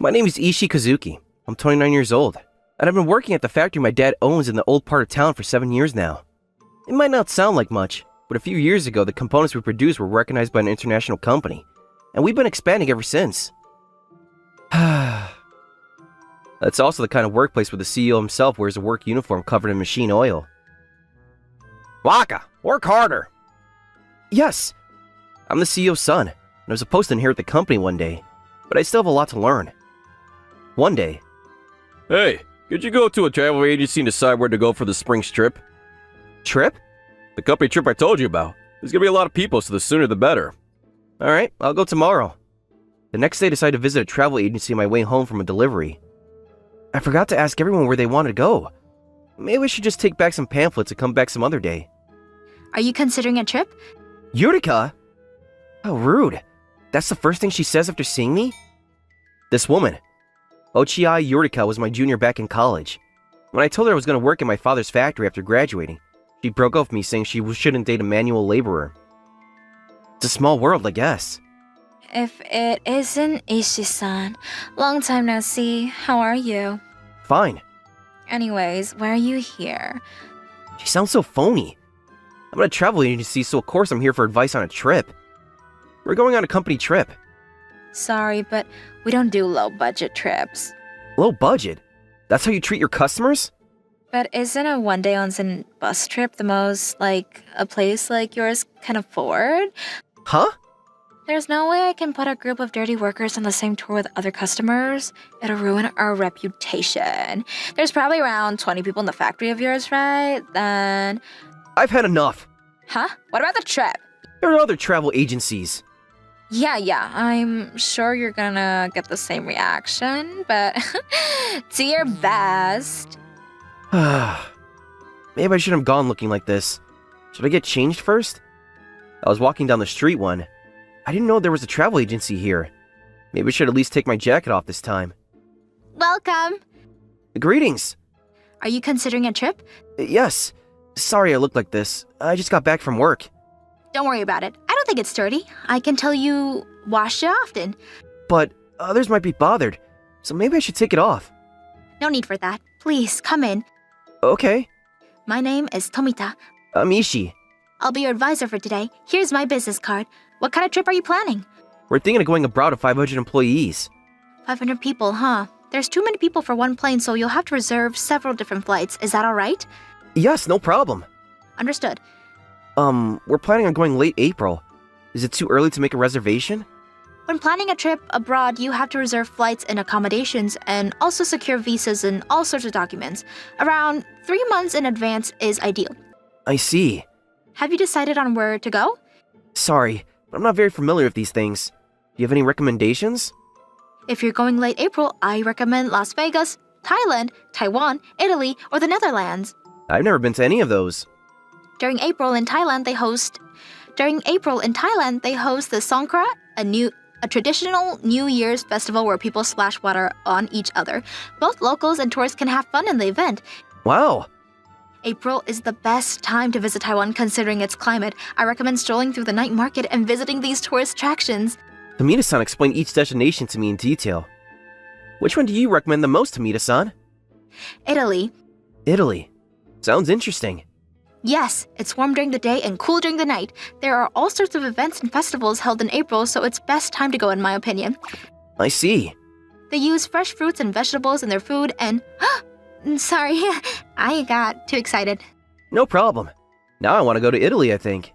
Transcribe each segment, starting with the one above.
My name is Ishii Kazuki. I'm 29 years old, and I've been working at the factory my dad owns in the old part of town for 7 years now. It might not sound like much, but a few years ago the components we produce were recognized by an international company, and we've been expanding ever since. That's also the kind of workplace where the CEO himself wears a work uniform covered in machine oil. Waka, work harder! Yes! I'm the CEO's son, and I was supposed to inherit the company one day, but I still have a lot to learn. One day. Hey, could you go to a travel agency and decide where to go for the spring trip? Trip? The company trip I told you about. There's gonna be a lot of people, so the sooner the better. Alright, I'll go tomorrow. The next day I decided to visit a travel agency on my way home from a delivery. I forgot to ask everyone where they wanted to go. Maybe I should just take back some pamphlets and come back some other day. Are you considering a trip? Yurika? How rude. That's the first thing she says after seeing me? This woman, Ochiai Yurika, was my junior back in college. When I told her I was going to work in my father's factory after graduating, she broke off me saying she shouldn't date a manual laborer. It's a small world, I guess. If it isn't Ishi-san, long time no see. How are you? Fine. Anyways, why are you here? She sounds so phony. I'm at a travel agency, so of course I'm here for advice on a trip. We're going on a company trip. Sorry, but we don't do low-budget trips. Low budget? That's how you treat your customers? But isn't a one-day onsen bus trip the most, a place like yours can afford? Huh? There's no way I can put a group of dirty workers on the same tour with other customers. It'll ruin our reputation. There's probably around 20 people in the factory of yours, right? Then... I've had enough. Huh? What about the trip? There are other travel agencies. Yeah, I'm sure you're gonna get the same reaction, but do your best. Maybe I shouldn't have gone looking like this. Should I get changed first? I was walking down the street one. I didn't know there was a travel agency here. Maybe I should at least take my jacket off this time. Welcome. Greetings. Are you considering a trip? Yes. Sorry I look like this. I just got back from work. Don't worry about it. I don't think it's dirty. I can tell you wash it often. But others might be bothered, so maybe I should take it off. No need for that. Please, come in. Okay. My name is Tomita. I'm Ishii. I'll be your advisor for today. Here's my business card. What kind of trip are you planning? We're thinking of going abroad with 500 employees. 500 people, huh? There's too many people for one plane, so you'll have to reserve several different flights. Is that all right? Yes, no problem. Understood. We're planning on going late April. Is it too early to make a reservation? When planning a trip abroad, you have to reserve flights and accommodations and also secure visas and all sorts of documents. Around 3 months in advance is ideal. I see. Have you decided on where to go? Sorry, but I'm not very familiar with these things. Do you have any recommendations? If you're going late April, I recommend Las Vegas, Thailand, Taiwan, Italy, or the Netherlands. I've never been to any of those. During April in Thailand, they host the Songkran, a traditional New Year's festival where people splash water on each other. Both locals and tourists can have fun in the event. Wow. April is the best time to visit Taiwan considering its climate. I recommend strolling through the night market and visiting these tourist attractions. Tomita-san explained each destination to me in detail. Which one do you recommend the most, Tomita-san? Italy. Italy. Sounds interesting. Yes, it's warm during the day and cool during the night. There are all sorts of events and festivals held in April, so it's best time to go in my opinion. I see. They use fresh fruits and vegetables in their food and... Sorry, I got too excited. No problem. Now I want to go to Italy, I think.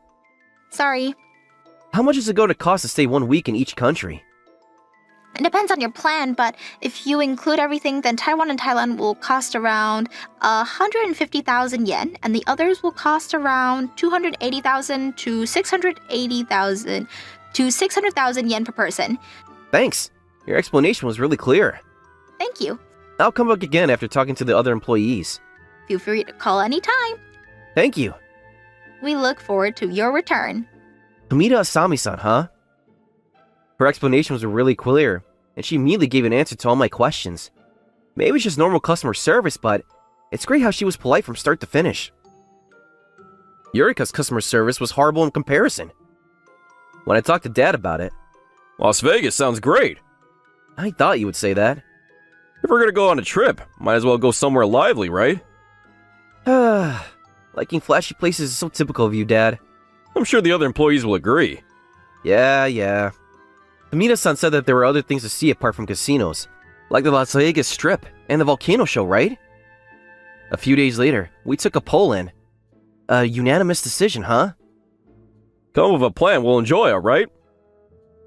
Sorry. How much is it going to cost to stay 1 week in each country? It depends on your plan, but if you include everything, then Taiwan and Thailand will cost around 150,000 yen, and the others will cost around 280,000 to 600,000 yen per person. Thanks. Your explanation was really clear. Thank you. I'll come back again after talking to the other employees. Feel free to call anytime. Thank you. We look forward to your return. Tomita Asami-san, huh? Her explanations were really clear, and she immediately gave an answer to all my questions. Maybe it's just normal customer service, but it's great how she was polite from start to finish. Yurika's customer service was horrible in comparison. When I talked to Dad about it, Las Vegas sounds great. I thought you would say that. If we're gonna go on a trip, might as well go somewhere lively, right? Liking flashy places is so typical of you, Dad. I'm sure the other employees will agree. Yeah. Amita-san said that there were other things to see apart from casinos, like the Las Vegas Strip and the volcano show, right? A few days later, we took a poll in. A unanimous decision, huh? Come with a plan we'll enjoy, alright?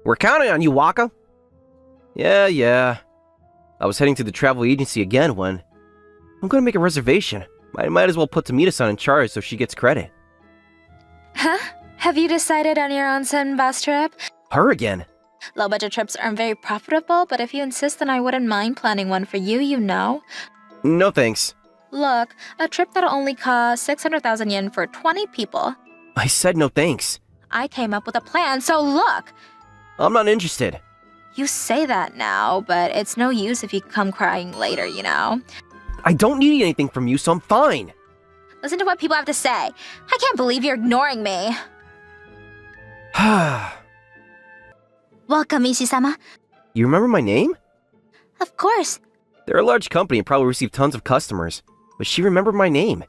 We're counting on you, Waka. Yeah. I was heading to the travel agency again when... I'm gonna make a reservation. I might as well put Tamita-san in charge so she gets credit. Huh? Have you decided on your onsen bus trip? Her again? Low-budget trips aren't very profitable, but if you insist, then I wouldn't mind planning one for you, you know. No thanks. Look, a trip that'll only cost 600,000 yen for 20 people. I said no thanks. I came up with a plan, so look! I'm not interested. You say that now, but it's no use if you come crying later, you know. I don't need anything from you, so I'm fine. Listen to what people have to say. I can't believe you're ignoring me. Welcome, Ishi-sama. You remember my name? Of course. They're a large company and probably receive tons of customers, but she remembered my name.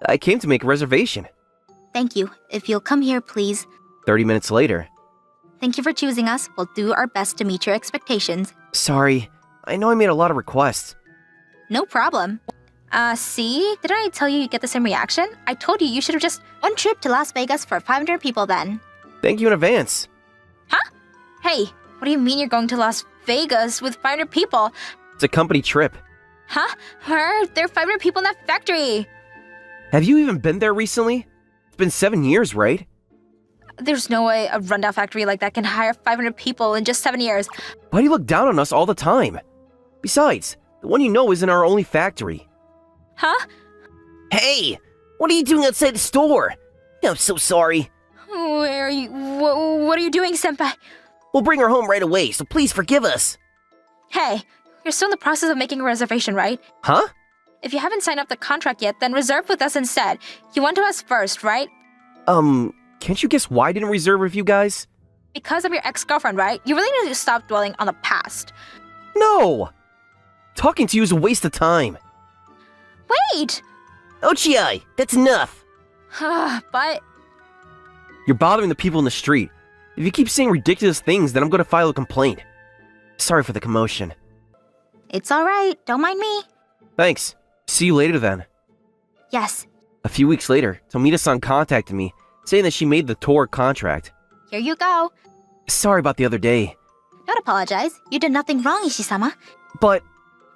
I came to make a reservation. Thank you. If you'll come here, please. 30 minutes later. Thank you for choosing us. We'll do our best to meet your expectations. Sorry, I know I made a lot of requests. No problem. See? Didn't I tell you you'd get the same reaction? I told you should have just... One trip to Las Vegas for 500 people then. Thank you in advance. Huh? Hey, what do you mean you're going to Las Vegas with 500 people? It's a company trip. Huh? There are 500 people in that factory. Have you even been there recently? It's been 7 years, right? There's no way a rundown factory like that can hire 500 people in just 7 years. Why do you look down on us all the time? Besides, the one you know isn't our only factory. Huh? Hey! What are you doing outside the store? I'm so sorry. Where are you? What are you doing, senpai? We'll bring her home right away, so please forgive us. Hey, you're still in the process of making a reservation, right? Huh? If you haven't signed up the contract yet, then reserve with us instead. You went to us first, right? Can't you guess why I didn't reserve with you guys? Because of your ex-girlfriend, right? You really need to stop dwelling on the past. No! Talking to you is a waste of time. Wait! Ochiai, that's enough. But... You're bothering the people in the street. If you keep saying ridiculous things, then I'm going to file a complaint. Sorry for the commotion. It's alright. Don't mind me. Thanks. See you later then. Yes. A few weeks later, Tomita-san contacted me, saying that she made the tour contract. Here you go. Sorry about the other day. Don't apologize. You did nothing wrong, Ishi-sama. But...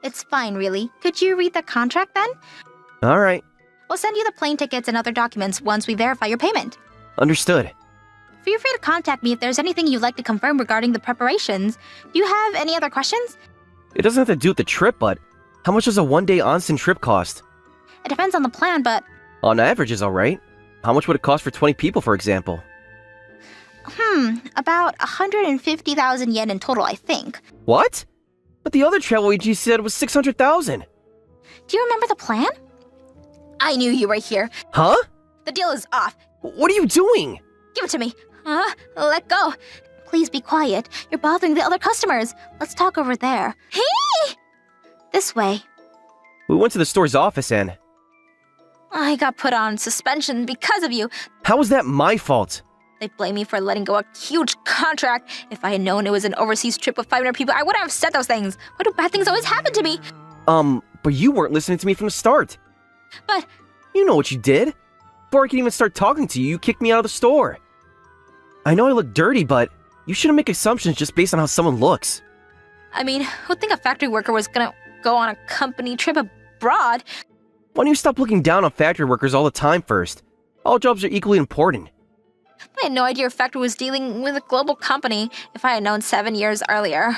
It's fine, really. Could you read the contract then? Alright. We'll send you the plane tickets and other documents once we verify your payment. Understood. Feel free to contact me if there's anything you'd like to confirm regarding the preparations. Do you have any other questions? It doesn't have to do with the trip, but how much does a one-day onsen trip cost? It depends on the plan, but... On average is alright. How much would it cost for 20 people, for example? About 150,000 yen in total, I think. What? But the other travel agency said it was 600,000. Do you remember the plan? I knew you were here. Huh? The deal is off. What are you doing? Give it to me. Let go. Please be quiet. You're bothering the other customers. Let's talk over there. Hey! This way. We went to the store's office and... I got put on suspension because of you. How was that my fault? They blame me for letting go a huge contract. If I had known it was an overseas trip with 500 people, I wouldn't have said those things. Why do bad things always happen to me? But you weren't listening to me from the start. But... You know what you did. Before I could even start talking to you, you kicked me out of the store. I know I look dirty, but you shouldn't make assumptions just based on how someone looks. I mean, who'd think a factory worker was gonna go on a company trip abroad? Why don't you stop looking down on factory workers all the time first? All jobs are equally important. I had no idea your factory was dealing with a global company. If I had known 7 years earlier.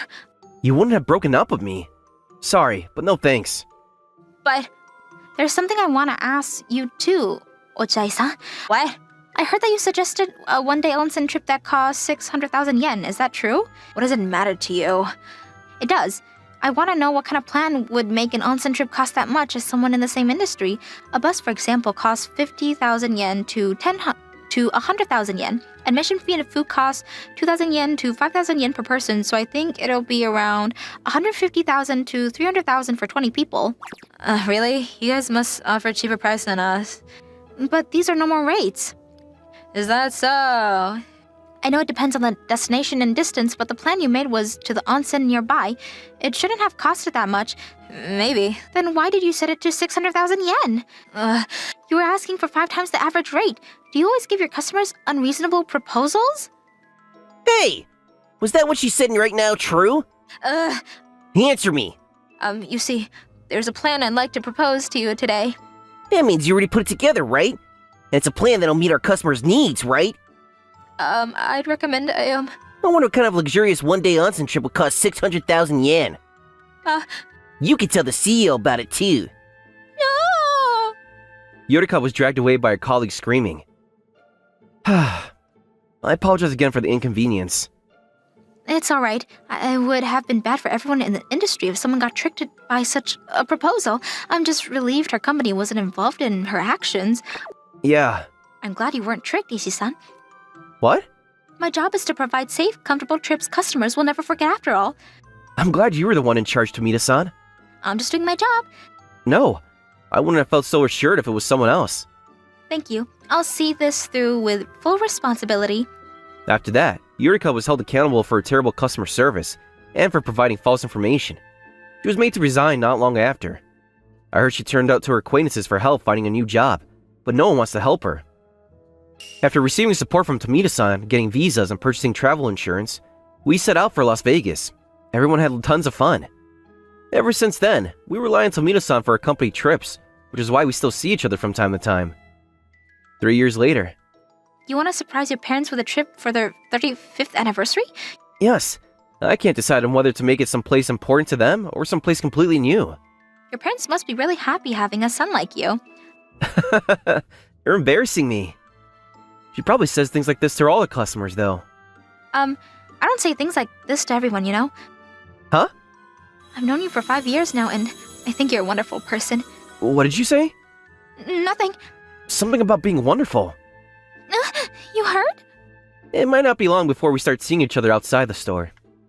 You wouldn't have broken up with me. Sorry, but no thanks. But... There's something I want to ask you too, Ochai-san. What? I heard that you suggested a one-day onsen trip that cost 600,000 yen. Is that true? What does it matter to you? It does. I want to know what kind of plan would make an onsen trip cost that much as someone in the same industry. A bus, for example, costs 50,000 yen to to 100,000 yen. Admission fee and food costs 2,000 yen to 5,000 yen per person, so I think it'll be around 150,000 to 300,000 for 20 people. Really? You guys must offer a cheaper price than us. But these are normal rates. Is that so? I know it depends on the destination and distance, but the plan you made was to the onsen nearby. It shouldn't have costed that much. Maybe. Then why did you set it to 600,000 yen? You were asking for 5 times the average rate. Do you always give your customers unreasonable proposals? Hey! Was that what she's saying right now true? Answer me! You see, there's a plan I'd like to propose to you today. That means you already put it together, right? And it's a plan that'll meet our customers' needs, right? I'd recommend I wonder what kind of luxurious one-day onsen trip would cost 600,000 yen. You could tell the CEO about it too. No! Yorika was dragged away by her colleagues screaming. I apologize again for the inconvenience. It's all right. It would have been bad for everyone in the industry if someone got tricked by such a proposal. I'm just relieved her company wasn't involved in her actions. Yeah. I'm glad you weren't tricked, Ishi-san. What? My job is to provide safe, comfortable trips customers will never forget after all. I'm glad you were the one in charge, Tomita-san. I'm just doing my job. No, I wouldn't have felt so assured if it was someone else. Thank you. I'll see this through with full responsibility. After that, Yurika was held accountable for her terrible customer service and for providing false information. She was made to resign not long after. I heard she turned out to her acquaintances for help finding a new job, but no one wants to help her. After receiving support from Tomita-san, getting visas and purchasing travel insurance, we set out for Las Vegas. Everyone had tons of fun. Ever since then, we rely on Tomita-san for our company trips, which is why we still see each other from time to time. 3 years later. You want to surprise your parents with a trip for their 35th anniversary? Yes. I can't decide on whether to make it someplace important to them or someplace completely new. Your parents must be really happy having a son like you. You're embarrassing me. She probably says things like this to all the customers, though. I don't say things like this to everyone, you know? Huh? I've known you for 5 years now, and I think you're a wonderful person. What did you say? Nothing. Something about being wonderful. You heard? It might not be long before we start seeing each other outside the store.